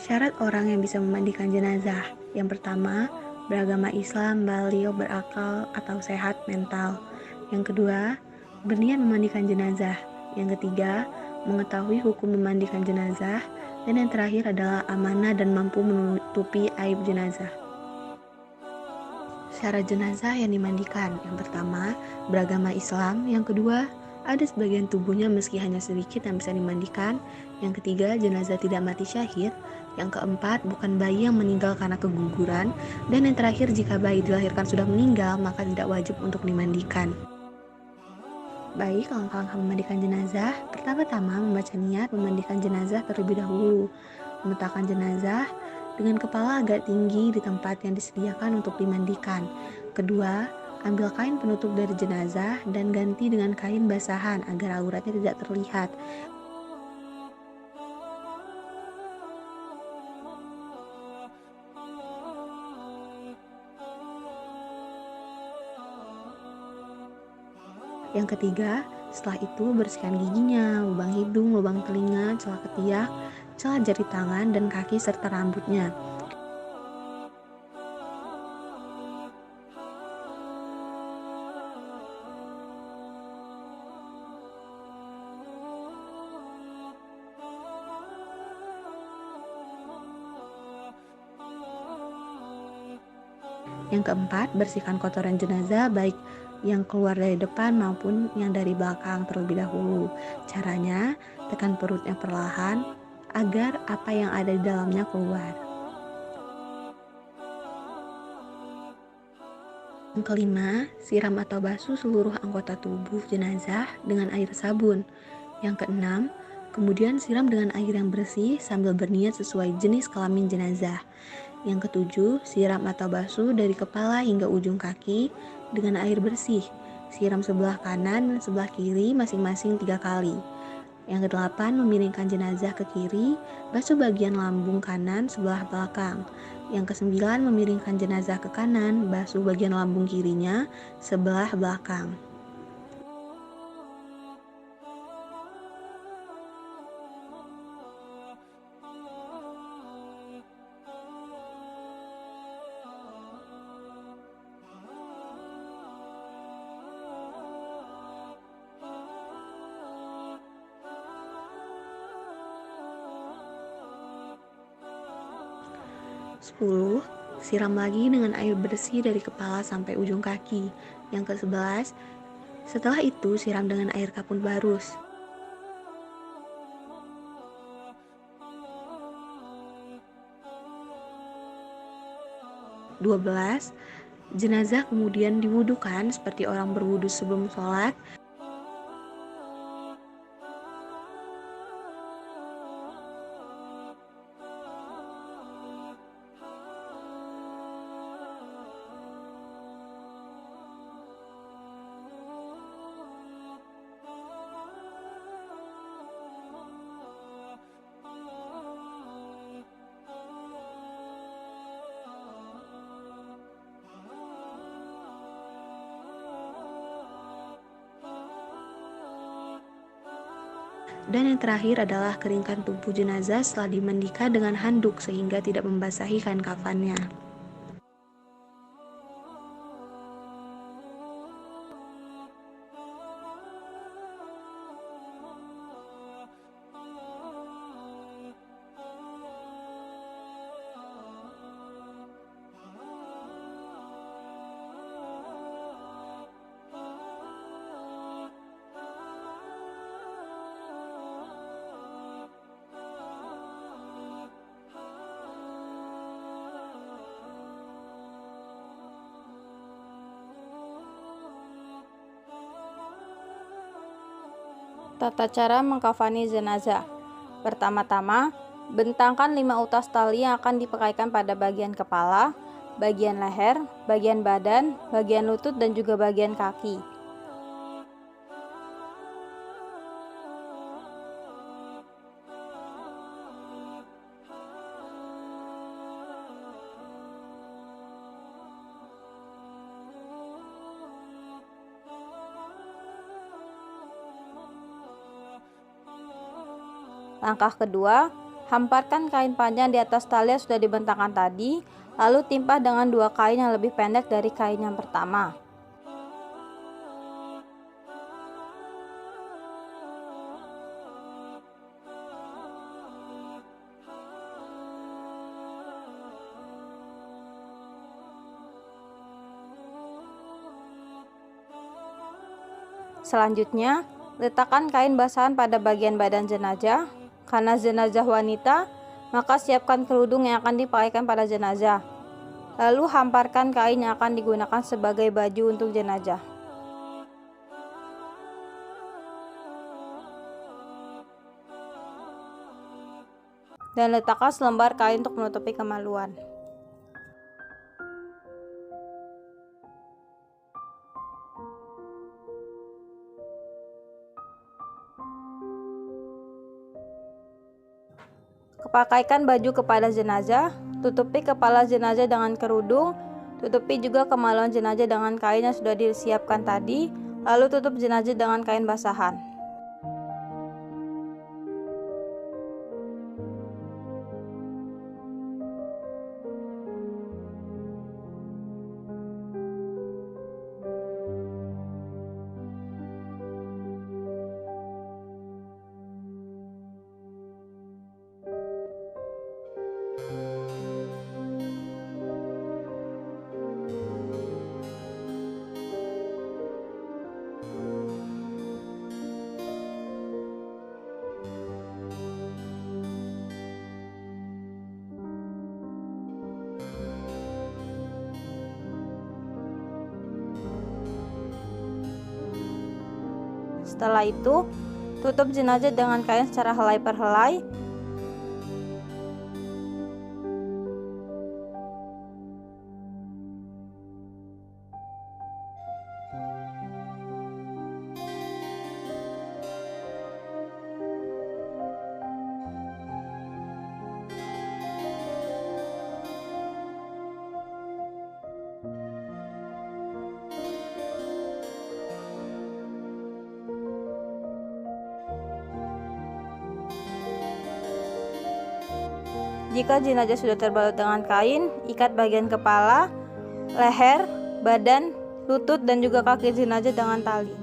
Syarat orang yang bisa memandikan jenazah. Yang pertama, beragama Islam, beliau berakal atau sehat mental. Yang kedua, berniat memandikan jenazah. Yang ketiga, mengetahui hukum memandikan jenazah. Dan yang terakhir adalah amanah dan mampu menutupi aib jenazah. Syarat jenazah yang dimandikan. Yang pertama, beragama Islam. Yang kedua, ada sebagian tubuhnya meski hanya sedikit yang bisa dimandikan. Yang ketiga, jenazah tidak mati syahid. Yang keempat, bukan bayi yang meninggal karena keguguran. Dan yang terakhir, jika bayi dilahirkan sudah meninggal, maka tidak wajib untuk dimandikan. Baik, langkah-langkah memandikan jenazah. Pertama-tama, membaca niat memandikan jenazah terlebih dahulu. Meletakkan jenazah dengan kepala agak tinggi di tempat yang disediakan untuk dimandikan. Kedua, ambil kain penutup dari jenazah dan ganti dengan kain basahan agar auratnya tidak terlihat. Yang ketiga, setelah itu bersihkan giginya, lubang hidung, lubang telinga, celah ketiak, celah jari tangan dan kaki serta rambutnya. Yang keempat, bersihkan kotoran jenazah baik yang keluar dari depan maupun yang dari belakang terlebih dahulu. Caranya, tekan perutnya perlahan agar apa yang ada di dalamnya keluar. Yang kelima, siram atau basuh seluruh anggota tubuh jenazah dengan air sabun. Yang keenam, kemudian siram dengan air yang bersih sambil berniat sesuai jenis kelamin jenazah. Yang ketujuh, siram atau basuh dari kepala hingga ujung kaki dengan air bersih. Siram sebelah kanan dan sebelah kiri masing-masing 3 kali. Yang kedelapan, memiringkan jenazah ke kiri, basuh bagian lambung kanan sebelah belakang. Yang kesembilan, memiringkan jenazah ke kanan, basuh bagian lambung kirinya sebelah belakang. 10. Siram lagi dengan air bersih dari kepala sampai ujung kaki. Yang ke-11, setelah itu siram dengan air kapur barus. 12. Jenazah kemudian diwudukan seperti orang berwudu sebelum sholat. Dan yang terakhir adalah keringkan tubuh jenazah setelah dimandikan dengan handuk sehingga tidak membasahi kain kafannya. Tata cara mengkafani jenazah. Pertama-tama, bentangkan 5 utas tali yang akan dipakaikan pada bagian kepala, bagian leher, bagian badan, bagian lutut, dan juga bagian kaki. Langkah kedua, Hamparkan kain panjang di atas tali yang sudah dibentangkan tadi, lalu timpa dengan 2 kain yang lebih pendek dari kain yang pertama. Selanjutnya, letakkan kain basahan pada bagian badan jenazah. Karena jenazah wanita, maka siapkan kerudung yang akan dipakaikan pada jenazah. Lalu hamparkan kain yang akan digunakan sebagai baju untuk jenazah. Dan letakkan selembar kain untuk menutupi kemaluan. Pakaikan baju kepada jenazah, tutupi kepala jenazah dengan kerudung, tutupi juga kemaluan jenazah dengan kain yang sudah disiapkan tadi, lalu tutup jenazah dengan kain basahan. Setelah itu, tutup jenazah dengan kain secara helai per helai. Jika jenazah sudah terbalut dengan kain, ikat bagian kepala, leher, badan, lutut, dan juga kaki jenazah dengan tali.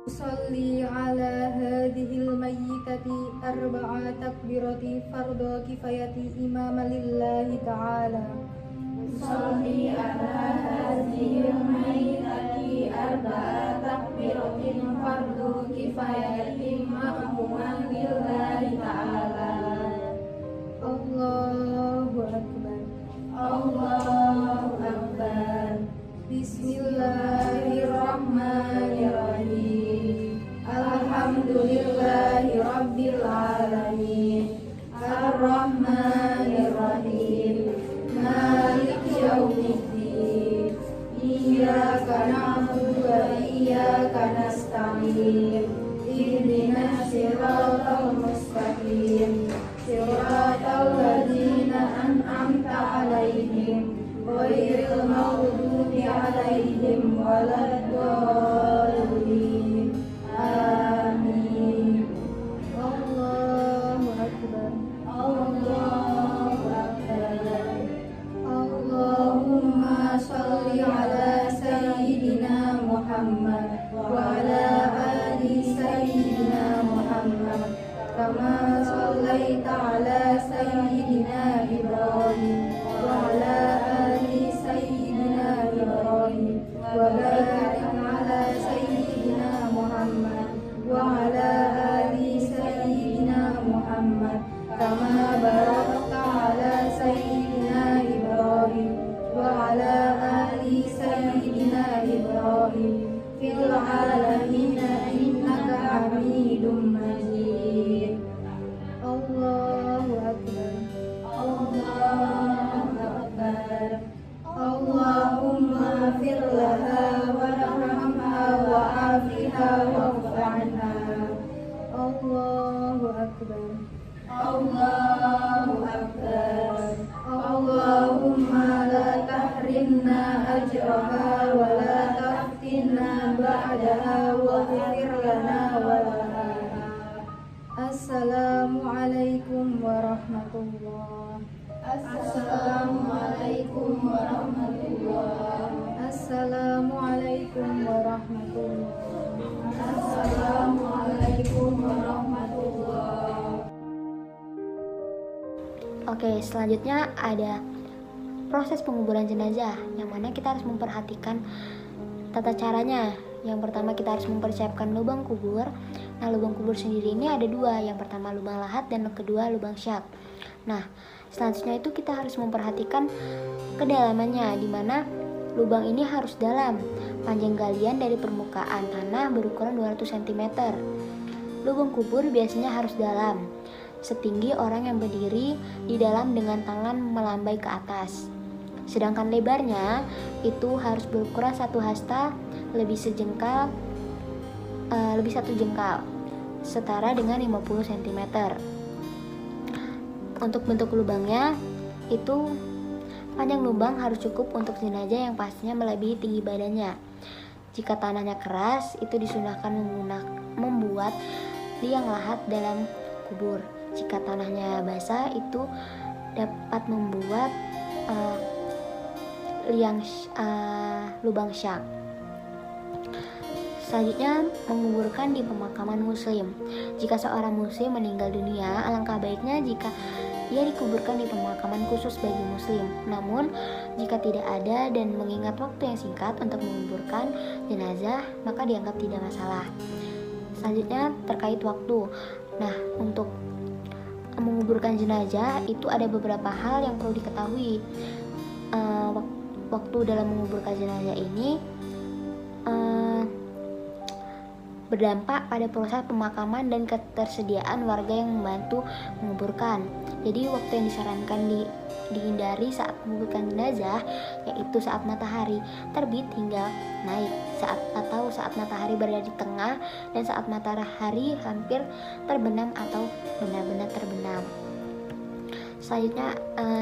صلي على هذه الميتة 4 تكبيرات فرض كفاية إماما لله تعالى. صلي على هذه الميتة 4 تكبيرات فرض كفاية مأموما لله تعالى. الله أكبر. الله أكبر. Bismillahirrahmanirrahim. Alhamdulillahi Rabbil Alamin. Ar-Rahmanirrahim. Maliki yaumiddin. Iyyaka na'budu wa iyyaka nasta'in. Ihdinas siratal mustaqim. Siratal ladzina an'amta 'alaihim ghairil maghdubi 'alaihim waladdallin. Amin. Allahu akbar. Allahu akbar. Allahumma shalli ala sayyidina Muhammad wa ala ali sayyidina Muhammad kama shallaita ala sayyidina Ibrahim wa ala ali sayyidina Ibrahim wa barik ala sayyidina Muhammad wa ala ali sayyidina Muhammad kama barakta ala sayyidina Ibrahim wa ala ali sayyidina Ibrahim fil alamin innaka Hamidum Majid. Allahu akbar. Allahu Akbar. Allahu Akbar. Allahumma la tahrimna ajraha wa la taftinna ba'daha wa ghfir lana wa laha. Assalamualaikum warahmatullahi. Assalamualaikum warahmatullahi. Assalamualaikum warahmatullahi. Assalamualaikum warahmatullahi. Oke, selanjutnya ada proses penguburan jenazah, yang mana kita harus memperhatikan tata caranya. Yang pertama, kita harus mempersiapkan lubang kubur. Nah, lubang kubur sendiri ini ada dua. Yang pertama lubang lahat dan yang kedua lubang syak. Nah, selanjutnya itu kita harus memperhatikan kedalamannya, di mana lubang ini harus dalam. Panjang galian dari permukaan tanah berukuran 200 cm. Lubang kubur biasanya harus dalam, setinggi orang yang berdiri di dalam dengan tangan melambai ke atas. Sedangkan lebarnya itu harus berukuran 1 hasta lebih 1 jengkal, setara dengan 50 cm. Untuk bentuk lubangnya itu panjang lubang harus cukup untuk jenazah yang pastinya melebihi tinggi badannya. Jika tanahnya keras, itu disunahkan membuat liang lahat dalam kubur. Jika tanahnya basah, itu dapat membuat lubang syak. Selanjutnya, menguburkan di pemakaman muslim. Jika seorang muslim meninggal dunia, alangkah baiknya jika ia dikuburkan di pemakaman khusus bagi muslim. Namun, jika tidak ada dan mengingat waktu yang singkat untuk menguburkan jenazah, maka dianggap tidak masalah. Selanjutnya, terkait waktu. Nah, untuk menguburkan jenazah itu ada beberapa hal yang perlu diketahui. Waktu dalam menguburkan jenazah ini berdampak pada proses pemakaman dan ketersediaan warga yang membantu menguburkan. Jadi waktu yang disarankan dihindari saat menguburkan jenazah yaitu saat matahari terbit hingga naik, saat matahari berada di tengah, dan saat matahari hampir terbenam atau benar-benar terbenam. Selanjutnya,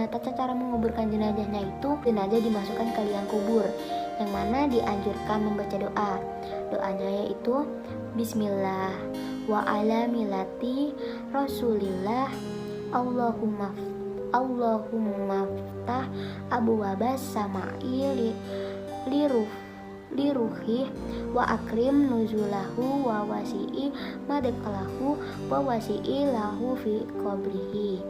tata cara menguburkan jenazahnya itu jenazah dimasukkan ke liang kubur, yang mana dianjurkan membaca doa. Doanya yaitu Bismillah wa ala milati Rasulillah Allahumma ftah abwabas sama'i liruhi wa akrim nuzulahu wa wasi'i madakalahu wa wasi'i lahu fi qabrihi.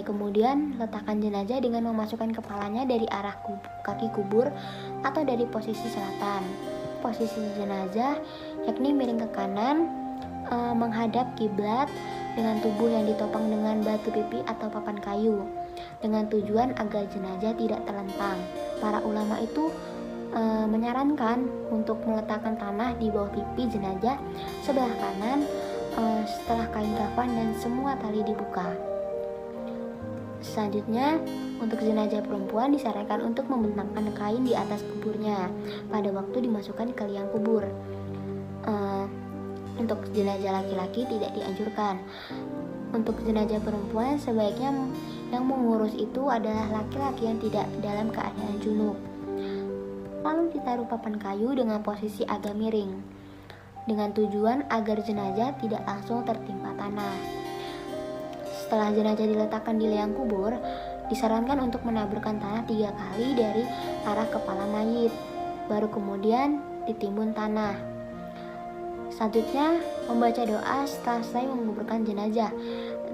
Kemudian letakkan jenazah dengan memasukkan kepalanya dari arah kaki kubur atau dari posisi selatan. Posisi jenazah yakni miring ke kanan, menghadap kiblat, dengan tubuh yang ditopang dengan batu pipi atau papan kayu, dengan tujuan agar jenazah tidak terlentang. Para ulama itu menyarankan untuk meletakkan tanah di bawah pipi jenazah sebelah kanan setelah kain kafan dan semua tali dibuka. Selanjutnya, untuk jenazah perempuan disarankan untuk membentangkan kain di atas kuburnya pada waktu dimasukkan ke liang kubur. Untuk jenazah laki-laki tidak dianjurkan. Untuk jenazah perempuan sebaiknya yang mengurus itu adalah laki-laki yang tidak dalam keadaan junub. Lalu ditaruh papan kayu dengan posisi agak miring, dengan tujuan agar jenazah tidak langsung tertimpa tanah. Setelah jenazah diletakkan di liang kubur, disarankan untuk menaburkan tanah 3 kali dari arah kepala mayit, baru kemudian ditimbun tanah. Selanjutnya, membaca doa setelah selesai menguburkan jenazah.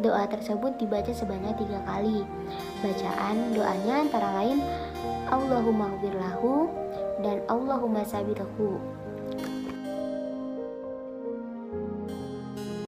Doa tersebut dibaca sebanyak 3 kali. Bacaan doanya antara lain Allahumma ghfirlahu dan Allahumma sabirhu.